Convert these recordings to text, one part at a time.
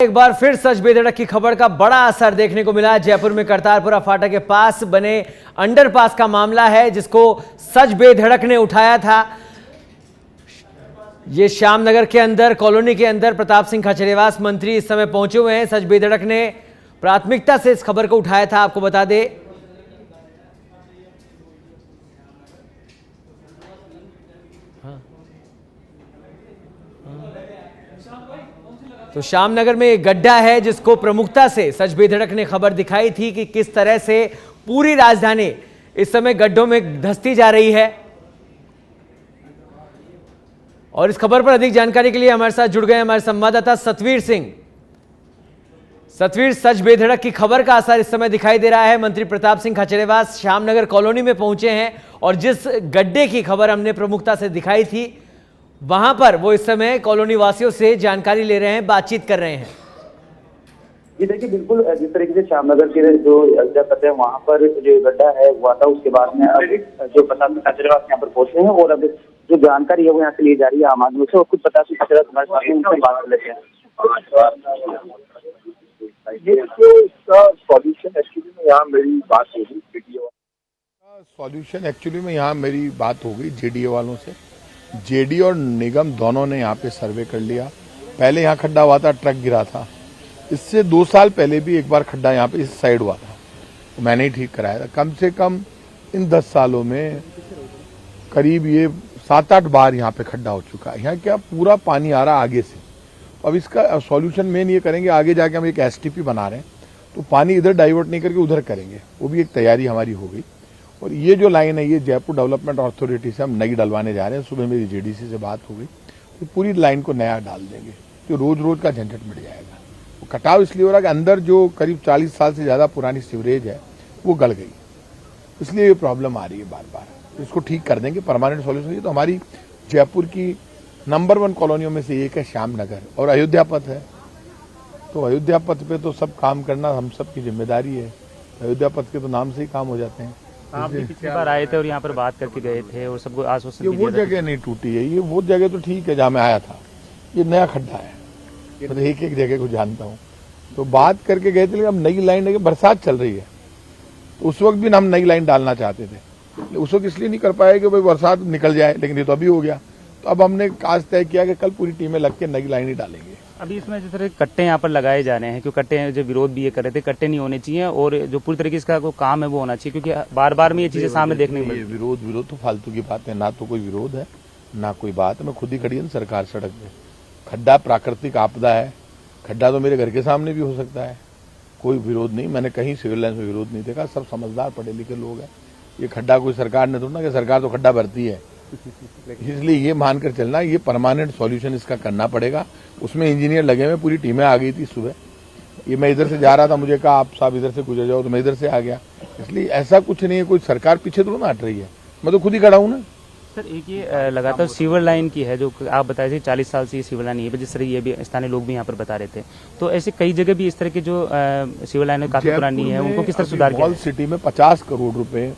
एक बार फिर सच बेधड़क की खबर का बड़ा असर देखने को मिला। जयपुर में करतारपुरा फाटक के पास बने अंडरपास का मामला है, जिसको सच बेधड़क ने उठाया था। ये श्यामनगर के अंदर कॉलोनी के अंदर प्रताप सिंह खाचरियावास मंत्री इस समय पहुंचे हुए हैं। सच बेधड़क ने प्राथमिकता से इस खबर को उठाया था। आपको बता दें, तो श्यामनगर में एक गड्ढा है जिसको प्रमुखता से सच बेधड़क ने खबर दिखाई थी कि किस तरह से पूरी राजधानी इस समय गड्ढों में धंसती जा रही है। और इस खबर पर अधिक जानकारी के लिए हमारे साथ जुड़ गए हमारे संवाददाता सतवीर सिंह। सतवीर, सच बेधड़क की खबर का असर इस समय दिखाई दे रहा है। मंत्री प्रताप सिंह खाचरियावास श्यामनगर कॉलोनी में पहुंचे हैं और जिस गड्ढे की खबर हमने प्रमुखता से दिखाई थी, वहां पर वो इस समय कॉलोनी वासियों से जानकारी ले रहे हैं, बातचीत कर रहे हैं। ये देखिए, बिल्कुल जिस तरीके से श्यामनगर के जो जगह है वहां पर जो गड्ढा है हुआ था, उसके बाद में अब जो प्रताप सिंह खाचरियावास यहाँ पर पहुंचे हैं और अब जो जानकारी है वो यहाँ से ली जा रही है आम आदमी से। और कुछ प्रताप सिंह खाचरियावास हमारे साथ उनसे बात कर लेते हैं। सॉल्यूशन एक्चुअली में यहाँ मेरी बात होगी जेडीए वालों से। जेडी और निगम दोनों ने यहाँ पे सर्वे कर लिया। पहले यहाँ खड्डा हुआ था, ट्रक गिरा था। इससे 2 साल पहले भी एक बार खड्डा यहाँ पे इस साइड हुआ था, तो मैंने ही ठीक कराया था। कम से कम इन 10 सालों में करीब ये 7-8 बार यहाँ पे खड्डा हो चुका है। यहाँ क्या पूरा पानी आ रहा आगे से। अब इसका सॉल्यूशन मेन ये करेंगे, आगे जाके हम एक एसटीपी बना रहे हैं, तो पानी इधर डाइवर्ट नहीं करके उधर करेंगे। वो भी एक तैयारी हमारी हो गई। और ये जो लाइन है, ये जयपुर डेवलपमेंट अथॉरिटी से हम नई डलवाने जा रहे हैं। सुबह मेरी जेडीसी से बात हो गई, तो पूरी लाइन को नया डाल देंगे, तो रोज रोज का झंझट मिट जाएगा। वो कटाव इसलिए हो रहा है कि अंदर जो करीब 40 साल से ज्यादा पुरानी सीवरेज है वो गल गई, इसलिए ये प्रॉब्लम आ रही है बार बार। इसको ठीक कर देंगे, परमानेंट सॉल्यूशन। ये तो हमारी जयपुर की नंबर 1 कॉलोनियों में से एक है श्यामनगर, और अयोध्या पथ है, तो अयोध्या पथ पे तो सब काम करना हम सब की जिम्मेदारी है। अयोध्या पथ के तो नाम से ही काम हो जाते हैं। आप भी पिछली बार आए थे और यहाँ पर बात करके गए थे और सबको आश्वासन ये वो जगह नहीं टूटी है, ये वो जगह तो ठीक है जहाँ मैं आया था। ये नया खड्डा है, मतलब एक एक जगह को जानता हूँ। तो बात करके गए थे, लेकिन अब नई लाइन लगे, बरसात चल रही है, तो उस वक्त भी हम नई लाइन डालना चाहते थे। उस वक्त इसलिए नहीं कर पाए कि भाई बरसात निकल जाए, लेकिन ये तो अभी हो गया। तो अब हमने आज तय किया कि कल पूरी टीमें लग के नई लाइन ही डालेंगे। अभी इसमें जिस तरह कट्टे यहाँ पर लगाए जा रहे हैं, क्योंकि कट्टे जो विरोध भी ये कर रहे थे, कट्टे नहीं होने चाहिए और जो पूरी तरीके से इसका को काम है वो होना चाहिए, क्योंकि बार बार में ये चीजें सामने देखने को मिलती है। विरोध तो फालतू की बात है, ना तो कोई विरोध है ना कोई बात है। मैं खुद ही खड़ी है सरकार सड़क पे। खड्डा प्राकृतिक आपदा है, खड्डा तो मेरे घर के सामने भी हो सकता है, कोई विरोध नहीं। मैंने कहीं सिविल लाइन में विरोध नहीं देखा, सब समझदार पढ़े लिखे लोग हैं। ये खड्डा कोई सरकार ने तो ना कि सरकार तो खड्डा भरती है, इसलिए ये मानकर चलना, ये परमानेंट सॉल्यूशन इसका करना पड़ेगा। उसमें इंजीनियर लगे हुए, पूरी टीमें आ गई थी सुबह। ये मैं इधर से जा रहा था, मुझे कहा आप साहब इधर से गुजर जाओ, तो मैं इधर से आ गया। इसलिए ऐसा कुछ नहीं है, कोई सरकार पीछे तो ना हट रही है, मैं तो खुद ही खड़ा हूँ ना। सर, एक ये लगातार सीवर लाइन की है, जो आप बताए थे 40 साल से ये सीवर लाइन है, जिस तरह ये भी स्थानीय लोग भी यहाँ पर बता रहे थे। तो ऐसे कई जगह भी इस तरह की जो सीवर लाइन काफी पुरानी है, उनको किस तरह सुधार किया? वॉल सिटी में 50 करोड़ रुपए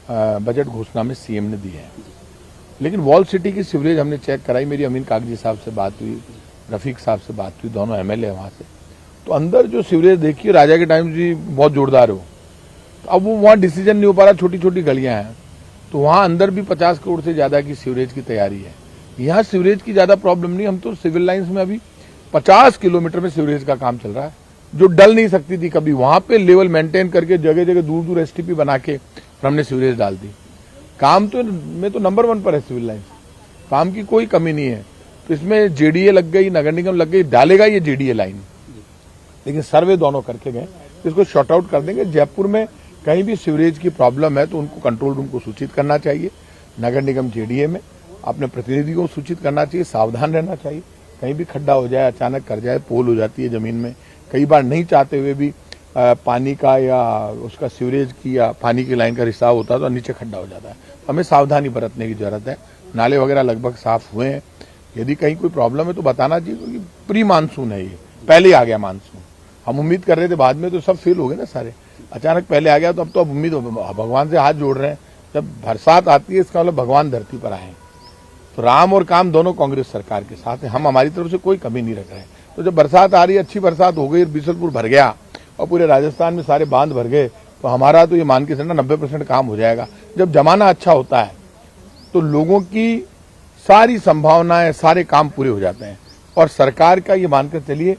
बजट घोषणा में सीएम ने दिए हैं, लेकिन वॉल सिटी की सीवरेज हमने चेक कराई। मेरी अमीन कागजी साहब से बात हुई, रफीक साहब से बात हुई, दोनों एमएलए वहां से। तो अंदर जो सीवरेज देखिए, राजा के टाइम जी बहुत जोरदार हो, तो अब वो वहां डिसीजन नहीं हो पा रहा, छोटी छोटी गलियां हैं, तो वहां अंदर भी 50 करोड़ से ज्यादा की सीवरेज की तैयारी है। यहाँ सीवरेज की ज्यादा प्रॉब्लम नहीं, हम तो सिविल लाइन्स में अभी 50 किलोमीटर में सीवरेज का काम चल रहा है, जो डल नहीं सकती थी कभी। वहां पे लेवल मेंटेन करके जगह जगह दूर दूर एसटीपी बना के हमने सीवरेज डाल दी। काम तो में तो नंबर 1 पर है सिविल लाइन, काम की कोई कमी नहीं है। तो इसमें जेडीए लग गई, नगर निगम लग गई, डालेगा ये जेडीए लाइन, लेकिन सर्वे दोनों करके गए, इसको शॉर्ट आउट कर देंगे। जयपुर में कहीं भी सीवरेज की प्रॉब्लम है तो उनको कंट्रोल रूम को सूचित करना चाहिए। नगर निगम जेडीए में अपने प्रतिनिधि को सूचित करना चाहिए, सावधान रहना चाहिए। कहीं भी खड्डा हो जाए, अचानक कर जाए, पोल हो जाती है जमीन में, कई बार नहीं चाहते हुए भी पानी का या उसका सीवरेज की या पानी की लाइन का रिसाव होता है तो नीचे खड्डा हो जाता है। हमें सावधानी बरतने की जरूरत है। नाले वगैरह लगभग साफ हुए हैं। यदि कहीं कोई प्रॉब्लम है तो बताना चाहिए, क्योंकि प्री मानसून है, ये पहले ही आ गया मानसून। हम उम्मीद कर रहे थे बाद में, तो सब फेल हो गए ना सारे, अचानक पहले आ गया। तो अब उम्मीद भगवान से हाथ जोड़ रहे हैं, जब बरसात आती है इसका मतलब भगवान धरती पर आए। तो राम और काम दोनों कांग्रेस सरकार के साथ है, हम हमारी तरफ से कोई कमी नहीं रख रहे हैं। तो जब बरसात आ रही है, अच्छी बरसात हो गई, बीसलपुर भर गया और पूरे राजस्थान में सारे बांध भर गए, तो हमारा तो ये मान के चलना 90% काम हो जाएगा। जब जमाना अच्छा होता है तो लोगों की सारी संभावनाएं, सारे काम पूरे हो जाते हैं और सरकार का ये मानकर चलिए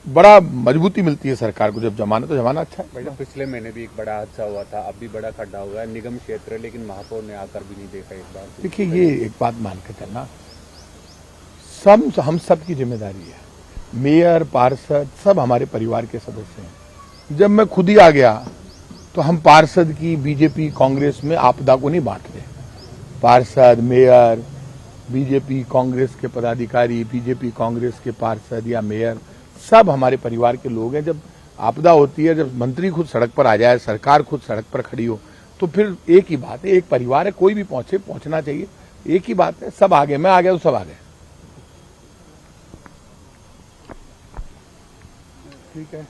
बड़ा मजबूती मिलती है सरकार को। जब जमाना तो जमाना अच्छा है। मैडम, पिछले महीने भी एक बड़ा हादसा हुआ था, अब भी बड़ा खड्डा हुआ है, निगम क्षेत्र है, लेकिन महापौर ने आकर भी नहीं देखा एक बार। देखिए, ये एक बात मान के चलना हम सब की जिम्मेदारी है। मेयर, पार्षद सब हमारे परिवार के सदस्य हैं। जब मैं खुद ही आ गया तो हम पार्षद की बीजेपी कांग्रेस में आपदा को नहीं बांटते। पार्षद, मेयर, बीजेपी कांग्रेस के पदाधिकारी, बीजेपी कांग्रेस के पार्षद या मेयर सब हमारे परिवार के लोग हैं। जब आपदा होती है, जब मंत्री खुद सड़क पर आ जाए, सरकार खुद सड़क पर खड़ी हो, तो फिर एक ही बात है, एक परिवार है, कोई भी पहुंचना चाहिए, एक ही बात है। सब आ गए, मैं आ गया तो सब आ गए। ठीक है।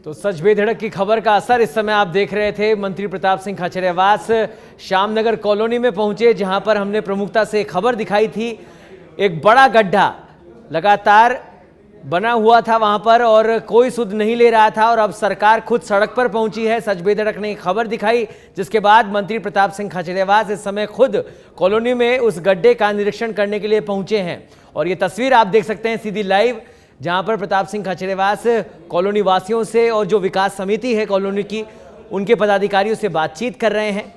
तो सच बेधड़क की खबर का असर इस समय आप देख रहे थे। मंत्री प्रताप सिंह खाचरियावास श्यामनगर कॉलोनी में पहुंचे, जहां पर हमने प्रमुखता से खबर दिखाई थी। एक बड़ा गड्ढा लगातार बना हुआ था वहां पर और कोई सुध नहीं ले रहा था और अब सरकार खुद सड़क पर पहुंची है। सच बेधड़क ने खबर दिखाई, जिसके बाद मंत्री प्रताप सिंह खाचरियावास इस समय खुद कॉलोनी में उस गड्ढे का निरीक्षण करने के लिए पहुंचे हैं। और ये तस्वीर आप देख सकते हैं सीधी लाइव, जहां पर प्रताप सिंह खाचरियावास कॉलोनी वासियों से और जो विकास समिति है कॉलोनी की, उनके पदाधिकारियों से बातचीत कर रहे हैं।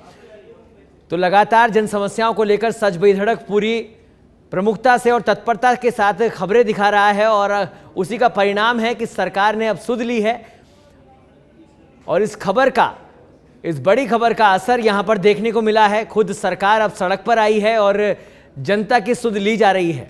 तो लगातार जन समस्याओं को लेकर सच बेधड़क पूरी प्रमुखता से और तत्परता के साथ खबरें दिखा रहा है और उसी का परिणाम है कि सरकार ने अब सुध ली है और इस बड़ी खबर का असर यहां पर देखने को मिला है। खुद सरकार अब सड़क पर आई है और जनता की सुध ली जा रही है।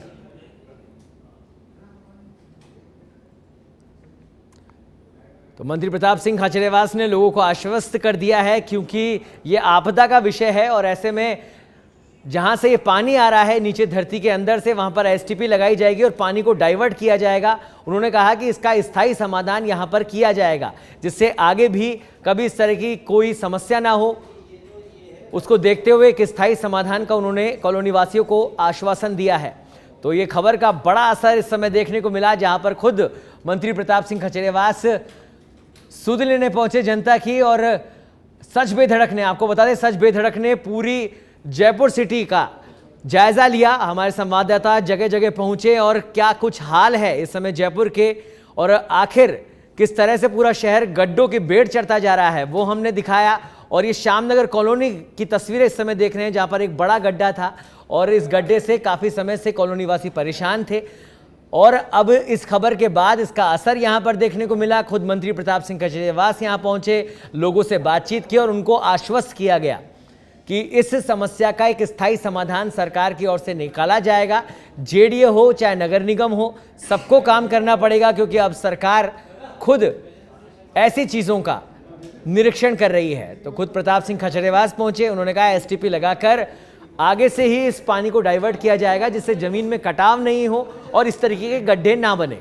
तो मंत्री प्रताप सिंह खाचरियावास ने लोगों को आश्वस्त कर दिया है, क्योंकि ये आपदा का विषय है और ऐसे में जहां से ये पानी आ रहा है नीचे धरती के अंदर से, वहां पर एसटीपी लगाई जाएगी और पानी को डाइवर्ट किया जाएगा। उन्होंने कहा कि इसका स्थायी समाधान यहां पर किया जाएगा, जिससे आगे भी कभी इस तरह की कोई समस्या ना हो। उसको देखते हुए एक स्थायी समाधान का उन्होंने कॉलोनी वासियों को आश्वासन दिया है। तो ये खबर का बड़ा असर इस समय देखने को मिला, जहां पर खुद मंत्री प्रताप सिंह खाचरियावास सुध लेने पहुंचे जनता की। और सच बेधड़क ने, आपको बता दें, सच बेधड़क ने पूरी जयपुर सिटी का जायजा लिया। हमारे संवाददाता जगह जगह पहुंचे और क्या कुछ हाल है इस समय जयपुर के और आखिर किस तरह से पूरा शहर गड्ढों की बेड़ चढ़ता जा रहा है, वो हमने दिखाया। और ये श्यामनगर कॉलोनी की तस्वीरें इस समय देख रहे हैं, जहां पर एक बड़ा गड्ढा था और इस गड्ढे से काफी समय से कॉलोनी वासी परेशान थे और अब इस खबर के बाद इसका असर यहां पर देखने को मिला। खुद मंत्री प्रताप सिंह खाचरियावास यहां पहुंचे, लोगों से बातचीत की और उनको आश्वस्त किया गया कि इस समस्या का एक स्थायी समाधान सरकार की ओर से निकाला जाएगा। जेडीए हो चाहे नगर निगम हो, सबको काम करना पड़ेगा, क्योंकि अब सरकार खुद ऐसी चीजों का निरीक्षण कर रही है। तो खुद प्रताप सिंह खाचरियावास पहुंचे, उन्होंने कहा एसटीपी लगाकर आगे से ही इस पानी को डाइवर्ट किया जाएगा, जिससे जमीन में कटाव नहीं हो और इस तरीके के गड्ढे ना बने।